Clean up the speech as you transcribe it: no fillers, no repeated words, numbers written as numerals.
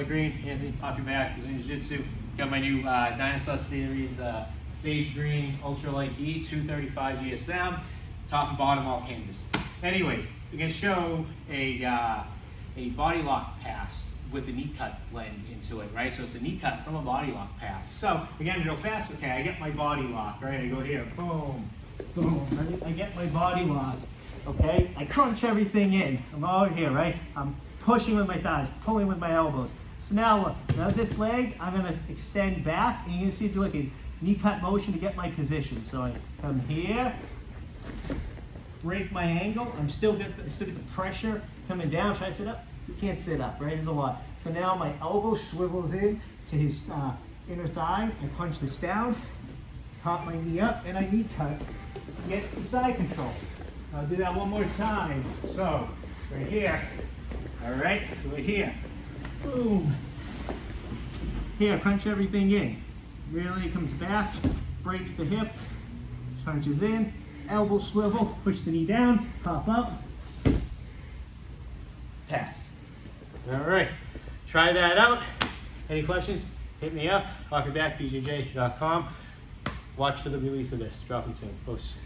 White Green, Anthony, Off Your Back, Brazilian Jiu-Jitsu. Got my new Dinosaur Series Sage Green Ultralight D, 235 GSM, top and bottom all canvas. Anyways, we're gonna show a BodyLock pass with a knee cut blend into it, right? So it's a knee cut from a BodyLock pass. So again, real fast, okay, I get my BodyLock, right? I go here, boom, boom, I get my BodyLock, okay? I crunch everything in. I'm over here, right? I'm pushing with my thighs, pulling with my elbows. So now this leg, I'm gonna extend back, and you're gonna see it like a knee cut motion to get my position. So I come here, break my angle. I still get the pressure coming down. Try to sit up. You can't sit up, right? There's a lot. So now my elbow swivels in to his inner thigh. I punch this down, pop my knee up, and I knee cut. Get to side control. I'll do that one more time. So right here. All right. So right here. Boom. Here, crunch everything in. Really comes back, breaks the hip, punches in, elbow swivel, push the knee down, pop up, pass. All right, try that out. Any questions? Hit me up, OffYourBackBJJ.com. Watch for the release of this, dropping soon. Post.